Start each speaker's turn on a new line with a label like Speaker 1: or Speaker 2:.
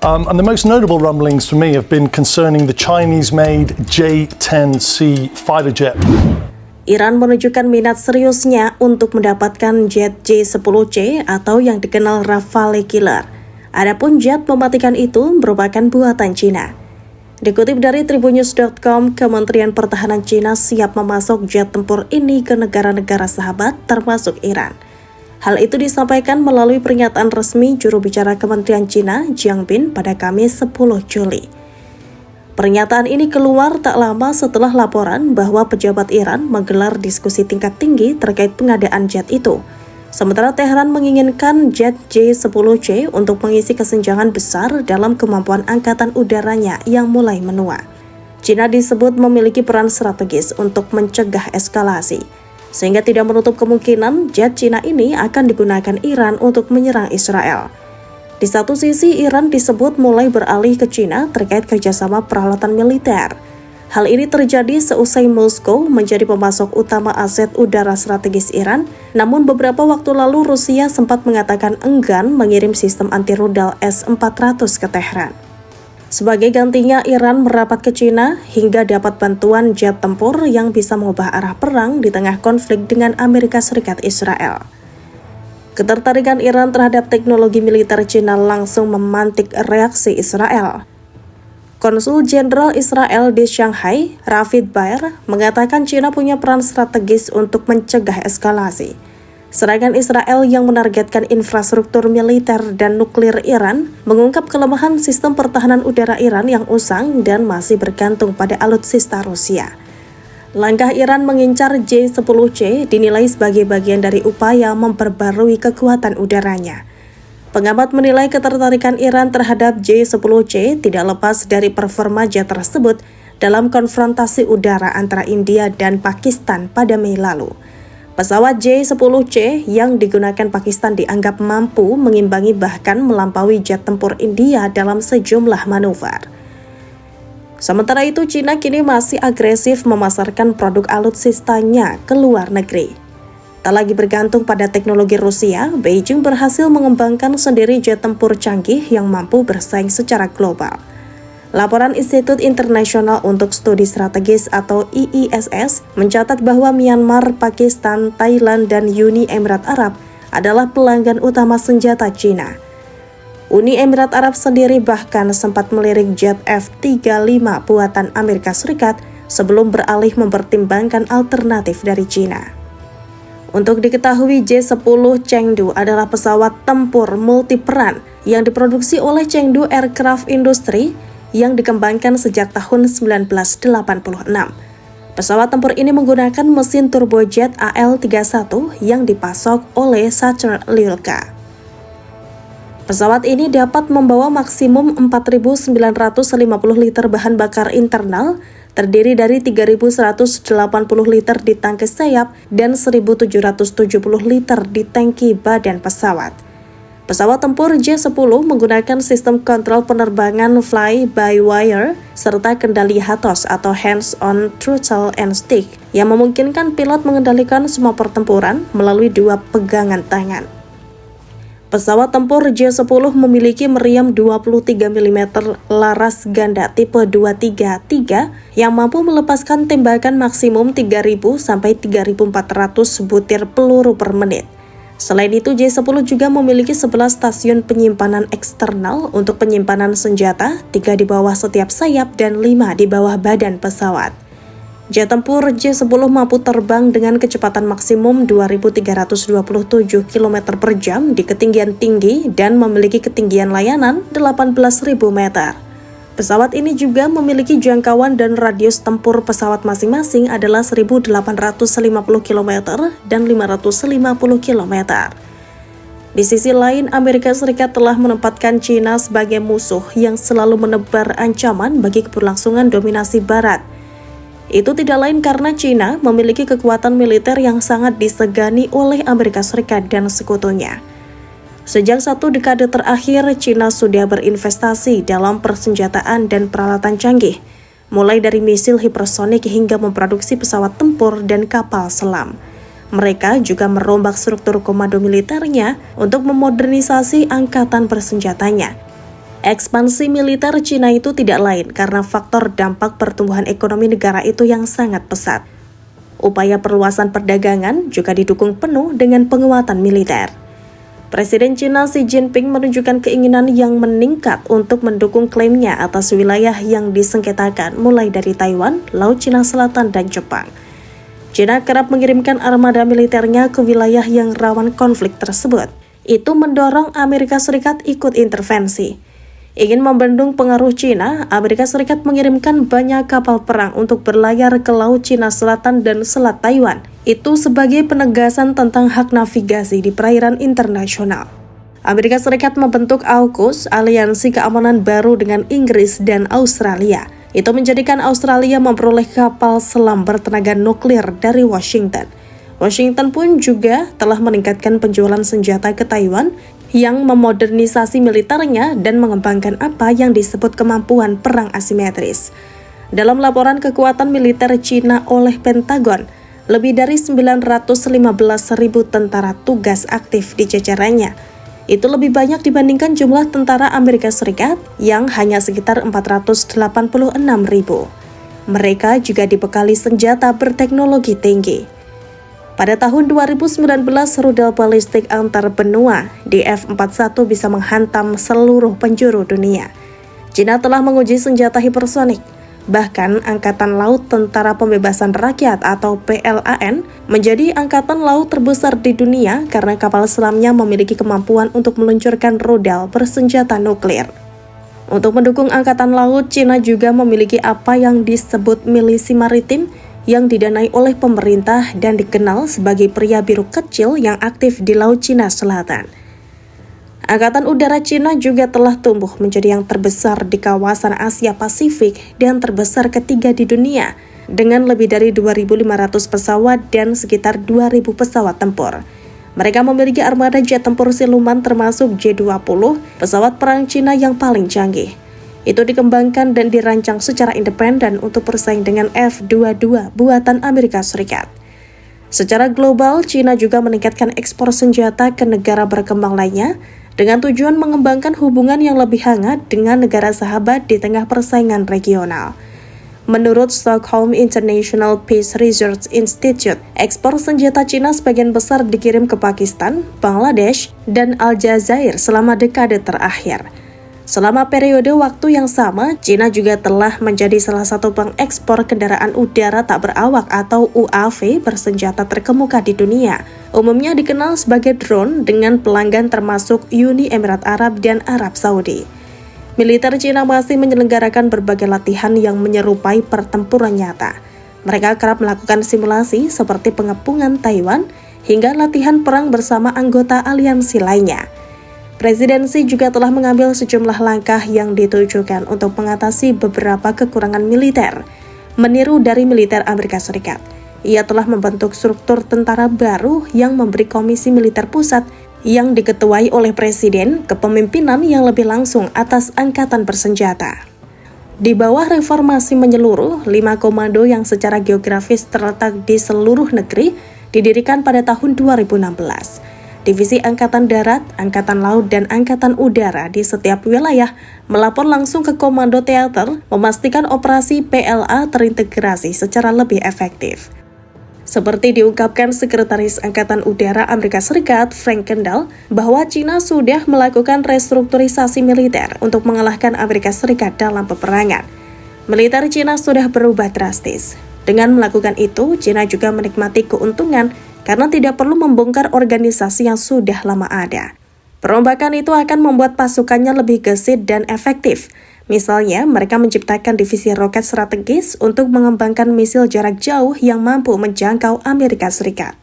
Speaker 1: And the most notable rumblings for me have been concerning the Chinese-made J-10C fighter jet.
Speaker 2: Iran menunjukkan minat seriusnya untuk mendapatkan jet J-10C atau yang dikenal Rafale Killer. Adapun jet mematikan itu merupakan buatan Cina. Dikutip dari tribunnews.com, Kementerian Pertahanan Cina siap memasok jet tempur ini ke negara-negara sahabat termasuk Iran. Hal itu disampaikan melalui pernyataan resmi juru bicara Kementerian Cina, Jiang Bin, pada Kamis 10 Juli. Pernyataan ini keluar tak lama setelah laporan bahwa pejabat Iran menggelar diskusi tingkat tinggi terkait pengadaan jet itu. Sementara Teheran menginginkan jet J-10C untuk mengisi kesenjangan besar dalam kemampuan angkatan udaranya yang mulai menua. Cina disebut memiliki peran strategis untuk mencegah eskalasi, sehingga tidak menutup kemungkinan jet Cina ini akan digunakan Iran untuk menyerang Israel. Di satu sisi, Iran disebut mulai beralih ke Cina terkait kerjasama peralatan militer. Hal ini terjadi seusai Moskow menjadi pemasok utama aset udara strategis Iran, namun beberapa waktu lalu Rusia sempat mengatakan enggan mengirim sistem anti-rudal S-400 ke Tehran. Sebagai gantinya, Iran merapat ke Cina hingga dapat bantuan jet tempur yang bisa mengubah arah perang di tengah konflik dengan Amerika Serikat Israel. Ketertarikan Iran terhadap teknologi militer Cina langsung memantik reaksi Israel. Konsul Jenderal Israel di Shanghai, Ravid Baer, mengatakan Cina punya peran strategis untuk mencegah eskalasi. Serangan Israel yang menargetkan infrastruktur militer dan nuklir Iran mengungkap kelemahan sistem pertahanan udara Iran yang usang dan masih bergantung pada alutsista Rusia. Langkah Iran mengincar J-10C dinilai sebagai bagian dari upaya memperbarui kekuatan udaranya. Pengamat menilai ketertarikan Iran terhadap J-10C tidak lepas dari performa jet tersebut dalam konfrontasi udara antara India dan Pakistan pada Mei lalu. Pesawat J-10C yang digunakan Pakistan dianggap mampu mengimbangi bahkan melampaui jet tempur India dalam sejumlah manuver. Sementara itu, Cina kini masih agresif memasarkan produk alutsistanya ke luar negeri. Tak lagi bergantung pada teknologi Rusia, Beijing berhasil mengembangkan sendiri jet tempur canggih yang mampu bersaing secara global. Laporan Institut Internasional untuk Studi Strategis atau IISS mencatat bahwa Myanmar, Pakistan, Thailand, dan Uni Emirat Arab adalah pelanggan utama senjata Cina. Uni Emirat Arab sendiri bahkan sempat melirik jet F-35 buatan Amerika Serikat sebelum beralih mempertimbangkan alternatif dari Cina. Untuk diketahui, J-10 Chengdu adalah pesawat tempur multiperan yang diproduksi oleh Chengdu Aircraft Industry yang dikembangkan sejak tahun 1986. Pesawat tempur ini menggunakan mesin turbojet AL-31 yang dipasok oleh Sacher Lyulka. Pesawat ini dapat membawa maksimum 4.950 liter bahan bakar internal, terdiri dari 3.180 liter di tangki sayap dan 1.770 liter di tangki badan pesawat. Pesawat tempur J-10 menggunakan sistem kontrol penerbangan fly-by-wire serta kendali HATOS atau Hands-on Throttle and Stick yang memungkinkan pilot mengendalikan semua pertempuran melalui dua pegangan tangan. Pesawat tempur J-10 memiliki meriam 23 mm laras ganda tipe 233 yang mampu melepaskan tembakan maksimum 3.000 sampai 3.400 butir peluru per menit. Selain itu, J-10 juga memiliki 11 stasiun penyimpanan eksternal untuk penyimpanan senjata, 3 di bawah setiap sayap dan 5 di bawah badan pesawat. Jet tempur J-10 mampu terbang dengan kecepatan maksimum 2.327 km per jam di ketinggian tinggi dan memiliki ketinggian layanan 18.000 meter. Pesawat ini juga memiliki jangkauan dan radius tempur pesawat masing-masing adalah 1.850 km dan 550 km. Di sisi lain, Amerika Serikat telah menempatkan Cina sebagai musuh yang selalu menebar ancaman bagi keberlangsungan dominasi Barat. Itu tidak lain karena Cina memiliki kekuatan militer yang sangat disegani oleh Amerika Serikat dan sekutunya. Sejak 1 dekade terakhir, Cina sudah berinvestasi dalam persenjataan dan peralatan canggih, mulai dari misil hipersonik hingga memproduksi pesawat tempur dan kapal selam. Mereka juga merombak struktur komando militernya untuk memodernisasi angkatan bersenjatanya. Ekspansi militer Cina itu tidak lain karena faktor dampak pertumbuhan ekonomi negara itu yang sangat pesat. Upaya perluasan perdagangan juga didukung penuh dengan penguatan militer. Presiden Cina Xi Jinping menunjukkan keinginan yang meningkat untuk mendukung klaimnya atas wilayah yang disengketakan mulai dari Taiwan, Laut Cina Selatan, dan Jepang. Cina kerap mengirimkan armada militernya ke wilayah yang rawan konflik tersebut. Itu mendorong Amerika Serikat ikut intervensi. Ingin membendung pengaruh Cina, Amerika Serikat mengirimkan banyak kapal perang untuk berlayar ke Laut Cina Selatan dan Selat Taiwan. Itu sebagai penegasan tentang hak navigasi di perairan internasional. Amerika Serikat membentuk AUKUS, aliansi keamanan baru dengan Inggris dan Australia. Itu menjadikan Australia memperoleh kapal selam bertenaga nuklir dari Washington. Washington pun juga telah meningkatkan penjualan senjata ke Taiwan yang memodernisasi militernya dan mengembangkan apa yang disebut kemampuan perang asimetris. Dalam laporan kekuatan militer Cina oleh Pentagon, lebih dari 915.000 tentara tugas aktif di jajarannya. Itu lebih banyak dibandingkan jumlah tentara Amerika Serikat yang hanya sekitar 486.000. Mereka juga dibekali senjata berteknologi tinggi. Pada tahun 2019, rudal balistik antar benua DF-41 bisa menghantam seluruh penjuru dunia. Cina telah menguji senjata hipersonik. Bahkan, Angkatan Laut Tentara Pembebasan Rakyat atau PLAN menjadi angkatan laut terbesar di dunia karena kapal selamnya memiliki kemampuan untuk meluncurkan rudal bersenjata nuklir. Untuk mendukung Angkatan Laut, Cina juga memiliki apa yang disebut milisi maritim yang didanai oleh pemerintah dan dikenal sebagai pria biru kecil yang aktif di Laut Cina Selatan. Angkatan Udara Cina juga telah tumbuh menjadi yang terbesar di kawasan Asia Pasifik dan terbesar ketiga di dunia, dengan lebih dari 2.500 pesawat dan sekitar 2.000 pesawat tempur. Mereka memiliki armada jet tempur siluman termasuk J-20, pesawat perang Cina yang paling canggih. Itu dikembangkan dan dirancang secara independen untuk bersaing dengan F-22 buatan Amerika Serikat. Secara global, Cina juga meningkatkan ekspor senjata ke negara berkembang lainnya dengan tujuan mengembangkan hubungan yang lebih hangat dengan negara sahabat di tengah persaingan regional. Menurut Stockholm International Peace Research Institute, ekspor senjata Cina sebagian besar dikirim ke Pakistan, Bangladesh, dan Aljazair selama dekade terakhir. Selama periode waktu yang sama, Cina juga telah menjadi salah satu pengekspor kendaraan udara tak berawak atau UAV bersenjata terkemuka di dunia. Umumnya dikenal sebagai drone dengan pelanggan termasuk Uni Emirat Arab dan Arab Saudi. Militer Cina masih menyelenggarakan berbagai latihan yang menyerupai pertempuran nyata. Mereka kerap melakukan simulasi seperti pengepungan Taiwan hingga latihan perang bersama anggota aliansi lainnya. Presidensi juga telah mengambil sejumlah langkah yang ditujukan untuk mengatasi beberapa kekurangan militer. Meniru dari militer Amerika Serikat, ia telah membentuk struktur tentara baru yang memberi komisi militer pusat yang diketuai oleh presiden kepemimpinan yang lebih langsung atas angkatan bersenjata. Di bawah reformasi menyeluruh, 5 komando yang secara geografis terletak di seluruh negeri didirikan pada tahun 2016. Divisi Angkatan Darat, Angkatan Laut, dan Angkatan Udara di setiap wilayah melapor langsung ke Komando Teater, memastikan operasi PLA terintegrasi secara lebih efektif. Seperti diungkapkan Sekretaris Angkatan Udara Amerika Serikat, Frank Kendall, bahwa Cina sudah melakukan restrukturisasi militer untuk mengalahkan Amerika Serikat dalam peperangan. Militer Cina sudah berubah drastis. Dengan melakukan itu, Cina juga menikmati keuntungan karena tidak perlu membongkar organisasi yang sudah lama ada. Perombakan itu akan membuat pasukannya lebih gesit dan efektif. Misalnya, mereka menciptakan divisi roket strategis untuk mengembangkan misil jarak jauh yang mampu menjangkau Amerika Serikat.